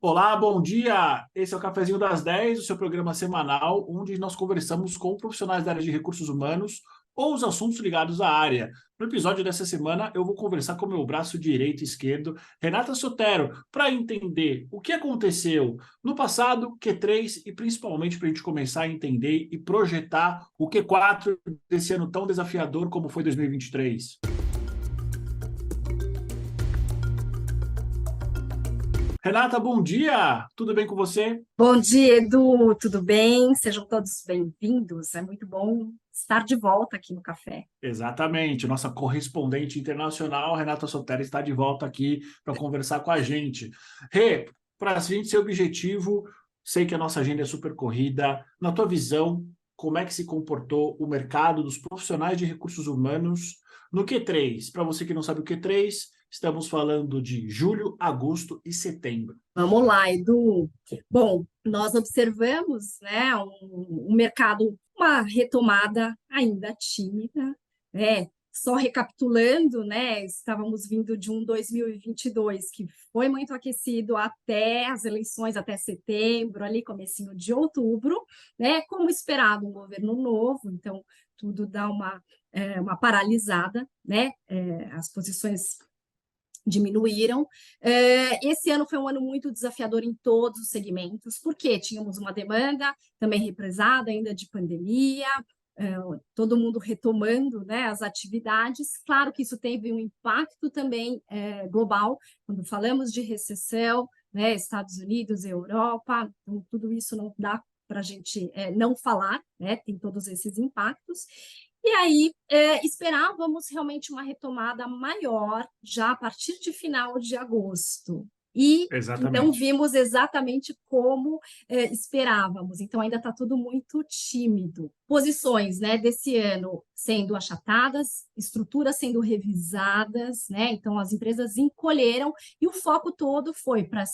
Olá, bom dia! Esse é o Cafezinho das 10, o seu programa semanal, onde nós conversamos com profissionais da área de recursos humanos ou os assuntos ligados à área. No episódio dessa semana, eu vou conversar com o meu braço direito e esquerdo, Renata Sotero, para entender o que aconteceu no passado, Q3, e principalmente para a gente começar a entender e projetar o Q4 desse ano tão desafiador como foi 2023. Renata, bom dia! Tudo bem com você? Bom dia, Edu, tudo bem? Sejam todos bem-vindos. É muito bom estar de volta aqui no café. Exatamente. Nossa correspondente internacional, Renata Sotero, está de volta aqui para conversar com a gente. Rê, para a gente ser objetivo, sei que a nossa agenda é super corrida. Na tua visão, como é que se comportou o mercado dos profissionais de recursos humanos no Q3? Para você que não sabe o Q3, estamos falando de julho, agosto e setembro. Vamos lá, Edu. Bom, nós observamos, né, um mercado, uma retomada ainda tímida, né? Só recapitulando, né, estávamos vindo de um 2022 que foi muito aquecido até as eleições, até setembro, ali comecinho de outubro, né? Como esperado, um governo novo, então tudo dá uma paralisada, né? As posições diminuíram. Esse ano foi um ano muito desafiador em todos os segmentos, porque tínhamos uma demanda também represada ainda de pandemia, todo mundo retomando, né, as atividades. Claro que isso teve um impacto também global, quando falamos de recessão, né, Estados Unidos, Europa, então, tudo isso não dá para a gente não falar, né, tem todos esses impactos. E aí, esperávamos realmente uma retomada maior já a partir de final de agosto. E então Exatamente. vimos exatamente como esperávamos. Então ainda está tudo muito tímido. Posições, né, desse ano sendo achatadas, estruturas sendo revisadas, né? Então as empresas encolheram e o foco todo foi para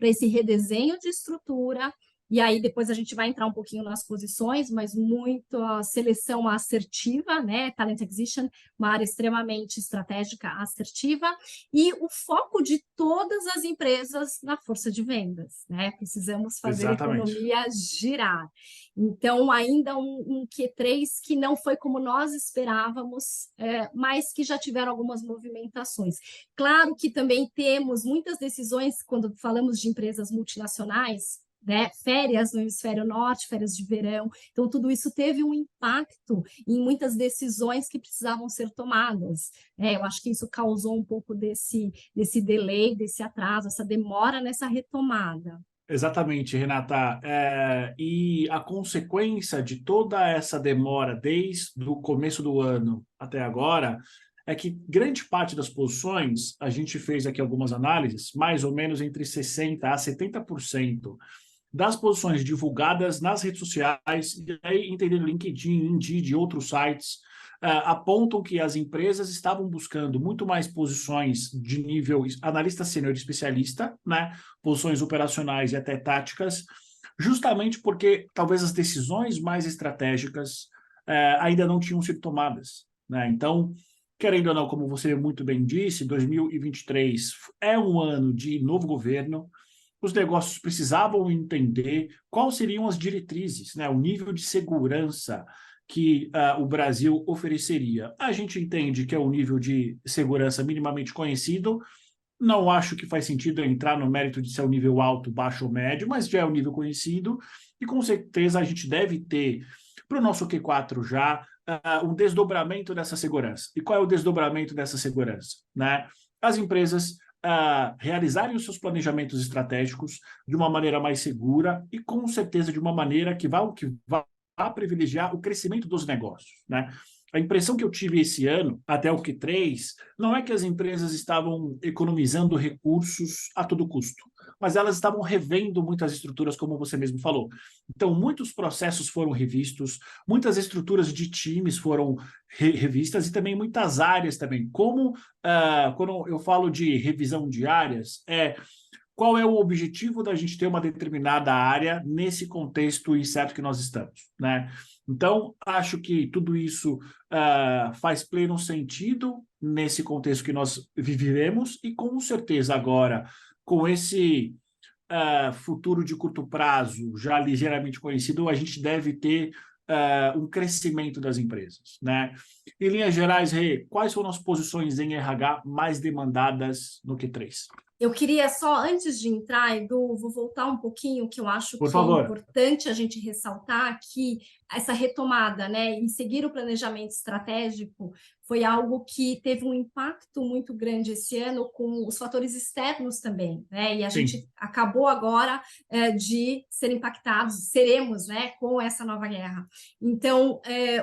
esse redesenho de estrutura. E aí depois a gente vai entrar um pouquinho nas posições, mas muito a seleção assertiva, né? Talent Acquisition, uma área extremamente estratégica, assertiva, e o foco de todas as empresas na força de vendas, né? Precisamos fazer a Exatamente. economia girar. Então, ainda um Q3 que não foi como nós esperávamos, mas que já tiveram algumas movimentações. Claro que também temos muitas decisões, quando falamos de empresas multinacionais, né? Férias no hemisfério norte, férias de verão. Então, tudo isso teve um impacto em muitas decisões que precisavam ser tomadas. Eu acho que isso causou um pouco desse delay, desse atraso, essa demora nessa retomada. Exatamente, Renata. E a consequência de toda essa demora desde o começo do ano até agora é que grande parte das posições, a gente fez aqui algumas análises, mais ou menos entre 60% a 70% das posições divulgadas nas redes sociais, e aí entendendo LinkedIn, Indeed e outros sites, apontam que as empresas estavam buscando muito mais posições de nível analista sênior especialista, né? Posições operacionais e até táticas, justamente porque talvez as decisões mais estratégicas ainda não tinham sido tomadas, né? Então, querendo ou não, como você muito bem disse, 2023 é um ano de novo governo. Os negócios precisavam entender quais seriam as diretrizes, né, o nível de segurança que o Brasil ofereceria. A gente entende que é um nível de segurança minimamente conhecido. Não acho que faz sentido entrar no mérito de ser um nível alto, baixo ou médio, mas já é um nível conhecido e com certeza a gente deve ter para o nosso Q4 já um desdobramento dessa segurança. E qual é o desdobramento dessa segurança? Né? As empresas realizarem os seus planejamentos estratégicos de uma maneira mais segura e com certeza de uma maneira que vá privilegiar o crescimento dos negócios. Né? A impressão que eu tive esse ano, até o Q3, não é que as empresas estavam economizando recursos a todo custo, mas elas estavam revendo muitas estruturas, como você mesmo falou. Então, muitos processos foram revistos, muitas estruturas de times foram revistas e também muitas áreas também. Como quando eu falo de revisão de áreas, qual é o objetivo da gente ter uma determinada área nesse contexto incerto que nós estamos, né? Então, acho que tudo isso faz pleno sentido nesse contexto que nós viveremos e, com certeza, agora, com esse futuro de curto prazo já ligeiramente conhecido, a gente deve ter um crescimento das empresas, né? Em linhas gerais, Rê, quais foram as posições em RH mais demandadas no Q3? Eu queria só, antes de entrar, Edu, vou voltar um pouquinho, que eu acho Por que é favor. importante a gente ressaltar que essa retomada, né, e seguir o planejamento estratégico foi algo que teve um impacto muito grande esse ano com os fatores externos também, né, e a Sim, gente acabou agora de ser impactados, seremos, né, com essa nova guerra. Então,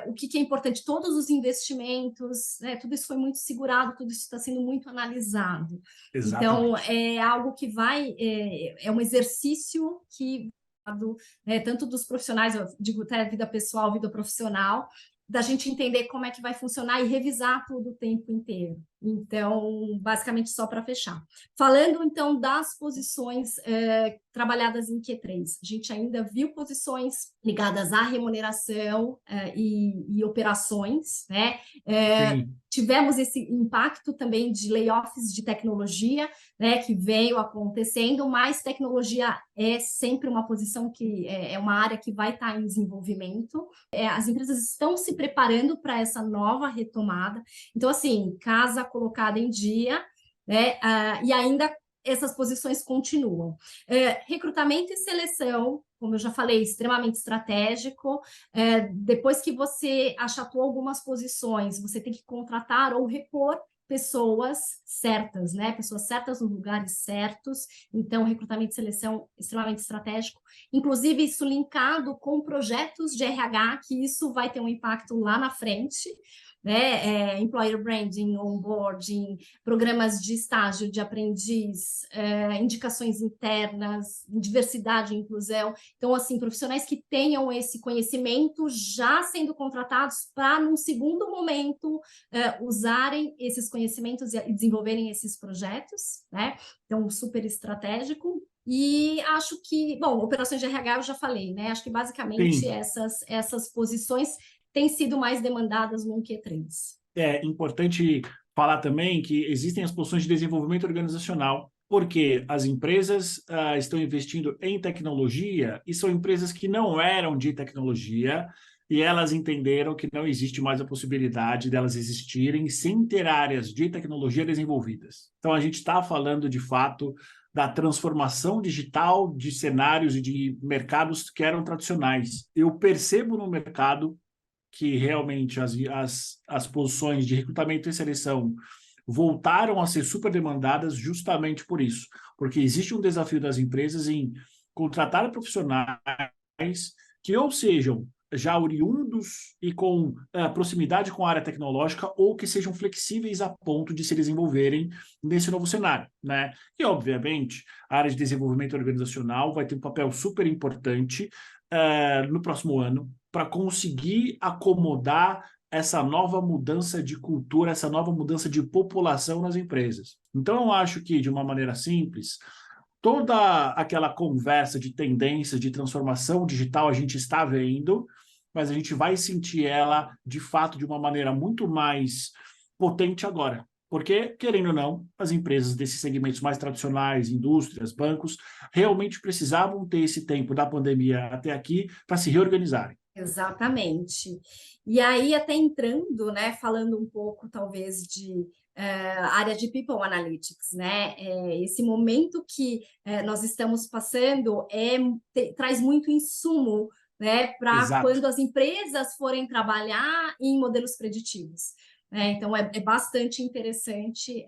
o que é importante? Todos os investimentos, né, tudo isso foi muito segurado, tudo isso está sendo muito analisado. Então, exatamente. é algo que é um exercício que, tanto dos profissionais, eu digo até vida pessoal, vida profissional, da gente entender como é que vai funcionar e revisar tudo o tempo inteiro. Então, basicamente, só para fechar. Falando, então, das posições trabalhadas em Q3, a gente ainda viu posições ligadas à remuneração e operações, né? Sim, Tivemos esse impacto também de layoffs de tecnologia, né, que veio acontecendo, mas tecnologia é sempre uma posição que é uma área que vai estar em desenvolvimento. As empresas estão se preparando para essa nova retomada. Então, assim, casa colocada em dia, né, e ainda essas posições continuam. Recrutamento e seleção, como eu já falei, extremamente estratégico. Depois que você achatou algumas posições, você tem que contratar ou repor pessoas certas, né? Pessoas certas nos lugares certos. Então, recrutamento e seleção extremamente estratégico. Inclusive, isso linkado com projetos de RH, que isso vai ter um impacto lá na frente, né? Employer branding, onboarding, programas de estágio de aprendiz, indicações internas, diversidade e inclusão. Então, assim, profissionais que tenham esse conhecimento já sendo contratados para, num segundo momento, usarem esses conhecimentos e desenvolverem esses projetos, né? Então, super estratégico. E acho que, bom, operações de RH eu já falei, né? Acho que basicamente sim. essas posições têm sido mais demandadas no Q3. É importante falar também que existem as posições de desenvolvimento organizacional, porque as empresas estão investindo em tecnologia e são empresas que não eram de tecnologia e elas entenderam que não existe mais a possibilidade delas existirem sem ter áreas de tecnologia desenvolvidas. Então, a gente está falando, de fato, da transformação digital de cenários e de mercados que eram tradicionais. Eu percebo no mercado que realmente as posições de recrutamento e seleção voltaram a ser super demandadas justamente por isso, porque existe um desafio das empresas em contratar profissionais que ou sejam já oriundos e com proximidade com a área tecnológica ou que sejam flexíveis a ponto de se desenvolverem nesse novo cenário, né? E, obviamente, a área de desenvolvimento organizacional vai ter um papel super importante no próximo ano para conseguir acomodar essa nova mudança de cultura, essa nova mudança de população nas empresas. Então, eu acho que, de uma maneira simples, toda aquela conversa de tendências de transformação digital a gente está vendo, mas a gente vai sentir ela, de fato, de uma maneira muito mais potente agora. Porque, querendo ou não, as empresas desses segmentos mais tradicionais, indústrias, bancos, realmente precisavam ter esse tempo da pandemia até aqui para se reorganizarem. Exatamente. E aí, até entrando, né, falando um pouco, talvez, de área de People Analytics, né? Esse momento que nós estamos passando traz muito insumo, né, para Exato. quando as empresas forem trabalhar em modelos preditivos. Né? Então, é bastante interessante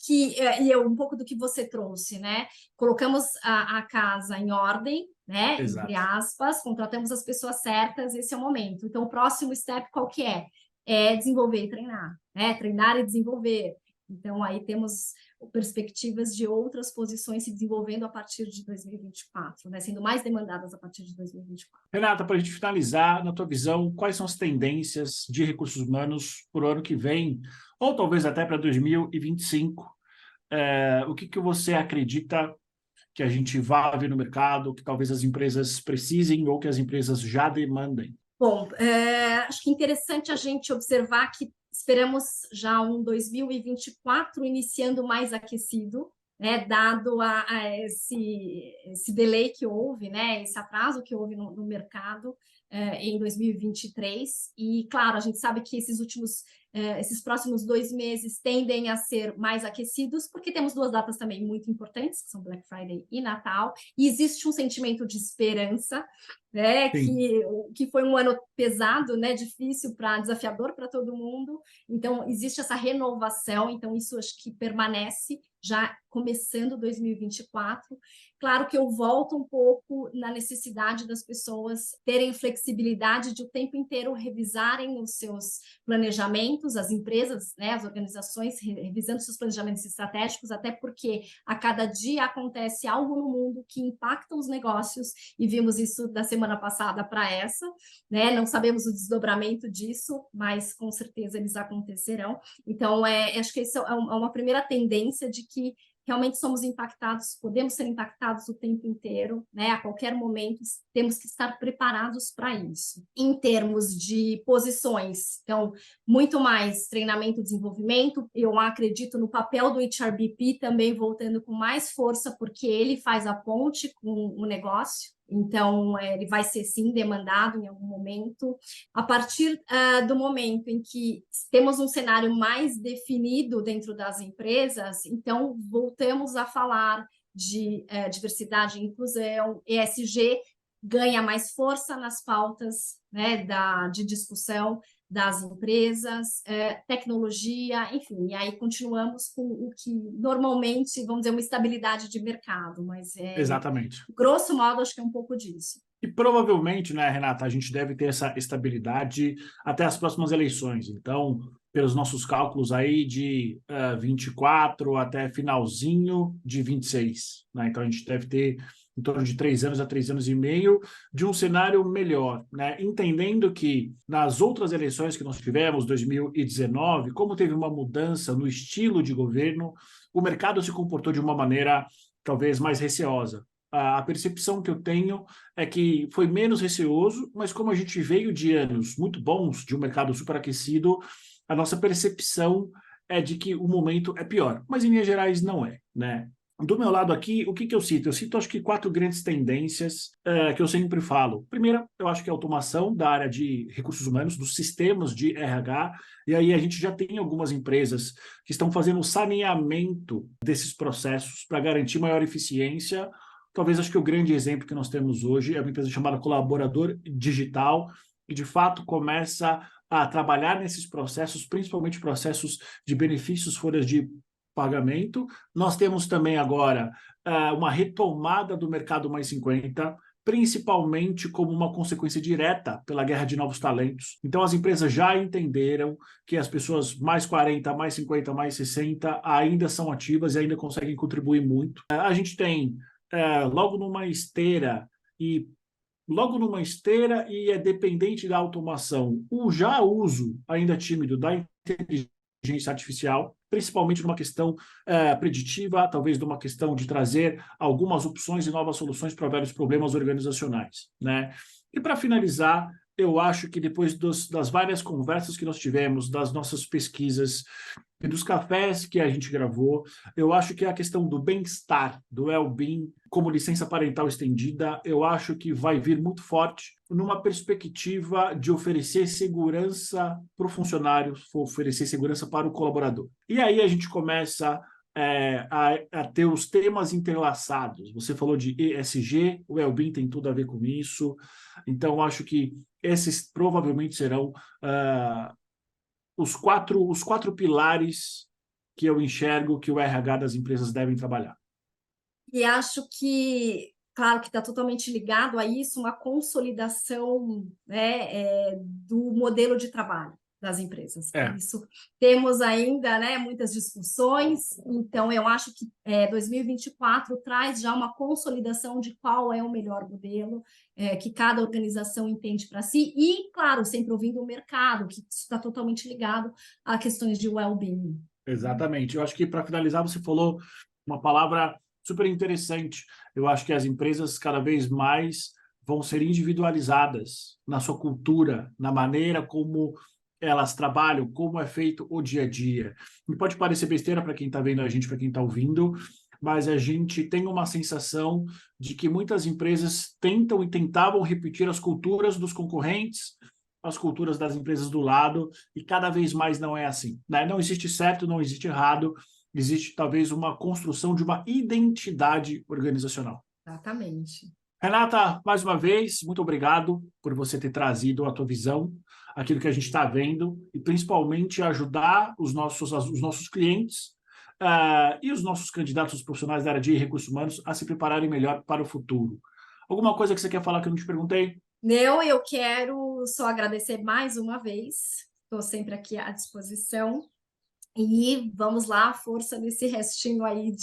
e é um pouco do que você trouxe, né? Colocamos a casa em ordem, né? Entre Exato. aspas, contratamos as pessoas certas, esse é o momento. Então, o próximo step qual que é? É desenvolver e treinar, né? Treinar e desenvolver. Então, aí temos perspectivas de outras posições se desenvolvendo a partir de 2024, né? Sendo mais demandadas a partir de 2024. Renata, para a gente finalizar, na tua visão, quais são as tendências de recursos humanos para o ano que vem, ou talvez até para 2025? O que você acredita que a gente vai ver no mercado, que talvez as empresas precisem ou que as empresas já demandem? Bom, acho que é interessante a gente observar que esperamos já um 2024 iniciando mais aquecido, né, dado esse delay que houve, né, esse atraso que houve no mercado em 2023. E, claro, a gente sabe que esses próximos 2 meses tendem a ser mais aquecidos, porque temos 2 datas também muito importantes, que são Black Friday e Natal, e existe um sentimento de esperança, né, Sim, que foi um ano pesado, né, difícil, desafiador para todo mundo. Então, existe essa renovação, então isso acho que permanece já começando 2024. Claro que eu volto um pouco na necessidade das pessoas terem flexibilidade de o tempo inteiro revisarem os seus planejamentos, as empresas, né, as organizações revisando seus planejamentos estratégicos, até porque a cada dia acontece algo no mundo que impacta os negócios, e vimos isso da semana passada para essa, né? Não sabemos o desdobramento disso, mas com certeza eles acontecerão. Então, acho que isso é uma primeira tendência de que realmente somos impactados, podemos ser impactados o tempo inteiro, né? A qualquer momento temos que estar preparados para isso. Em termos de posições, então, muito mais treinamento e desenvolvimento, eu acredito no papel do HRBP também voltando com mais força, porque ele faz a ponte com o negócio. Então, ele vai ser, sim, demandado em algum momento. A partir do momento em que temos um cenário mais definido dentro das empresas, então, voltamos a falar de diversidade e inclusão, ESG ganha mais força nas pautas, né, de discussão das empresas, tecnologia, enfim, e aí continuamos com o que normalmente, vamos dizer, uma estabilidade de mercado, mas exatamente. grosso modo, acho que é um pouco disso. E provavelmente, né, Renata, a gente deve ter essa estabilidade até as próximas eleições. Então, pelos nossos cálculos aí de 24 até finalzinho de 26, né? Então, a gente deve ter em torno de 3 anos a 3 anos e meio de um cenário melhor, né? Entendendo que nas outras eleições que nós tivemos, 2019, como teve uma mudança no estilo de governo, o mercado se comportou de uma maneira talvez mais receosa. A percepção que eu tenho é que foi menos receoso, mas como a gente veio de anos muito bons, de um mercado superaquecido, a nossa percepção é de que o momento é pior. Mas em linhas gerais não é, né? Do meu lado aqui, o que que eu cito? Eu cito acho que 4 grandes tendências que eu sempre falo. Primeira, eu acho que é a automação da área de recursos humanos, dos sistemas de RH, e aí a gente já tem algumas empresas que estão fazendo o saneamento desses processos para garantir maior eficiência. Talvez acho que o grande exemplo que nós temos hoje é uma empresa chamada Colaborador Digital, que de fato começa a trabalhar nesses processos, principalmente processos de benefícios, folhas de pagamento. Nós temos também agora uma retomada do mercado mais 50, principalmente como uma consequência direta pela guerra de novos talentos. Então, as empresas já entenderam que as pessoas mais 40, mais 50, mais 60 ainda são ativas e ainda conseguem contribuir muito. A gente tem logo numa esteira e é dependente da automação, o já uso ainda tímido da inteligência artificial, principalmente numa questão preditiva, talvez numa questão de trazer algumas opções e novas soluções para vários problemas organizacionais, né? E para finalizar, eu acho que depois das várias conversas que nós tivemos, das nossas pesquisas e dos cafés que a gente gravou, eu acho que a questão do bem-estar, do well-being, como licença parental estendida, eu acho que vai vir muito forte numa perspectiva de oferecer segurança para o funcionário, oferecer segurança para o colaborador. E aí a gente começa a ter os temas entrelaçados. Você falou de ESG, o well-being tem tudo a ver com isso. Então, acho que esses provavelmente serão os quatro pilares que eu enxergo que o RH das empresas devem trabalhar. E acho que, claro, que está totalmente ligado a isso, uma consolidação, né, do modelo de trabalho das empresas. É, Isso temos ainda, né, muitas discussões, então eu acho que 2024 traz já uma consolidação de qual é o melhor modelo que cada organização entende para si, e, claro, sempre ouvindo o mercado, que está totalmente ligado a questões de well-being. exatamente. Eu acho que, para finalizar, você falou uma palavra super interessante. Eu acho que as empresas cada vez mais vão ser individualizadas na sua cultura, na maneira como elas trabalham, como é feito o dia a dia. E pode parecer besteira para quem está vendo a gente, para quem está ouvindo, mas a gente tem uma sensação de que muitas empresas tentam e tentavam repetir as culturas dos concorrentes, as culturas das empresas do lado, e cada vez mais não é assim, né? Não existe certo, não existe errado, existe talvez uma construção de uma identidade organizacional. Exatamente. Renata, mais uma vez, muito obrigado por você ter trazido a tua visão, aquilo que a gente está vendo, e principalmente ajudar os nossos clientes e os nossos candidatos, os profissionais da área de recursos humanos, a se prepararem melhor para o futuro. Alguma coisa que você quer falar que eu não te perguntei? Não, eu quero só agradecer mais uma vez. Estou sempre aqui à disposição. E vamos lá, força nesse restinho aí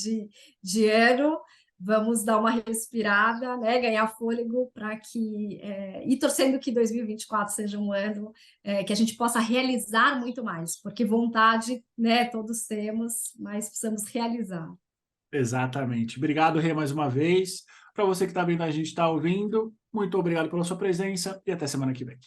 de ano. Vamos dar uma respirada, né? Ganhar fôlego para que. E torcendo que 2024 seja um ano que a gente possa realizar muito mais, porque vontade, né, todos temos, mas precisamos realizar. Exatamente. Obrigado, Rê, mais uma vez. Para você que está vendo, a gente está ouvindo, muito obrigado pela sua presença e até semana que vem.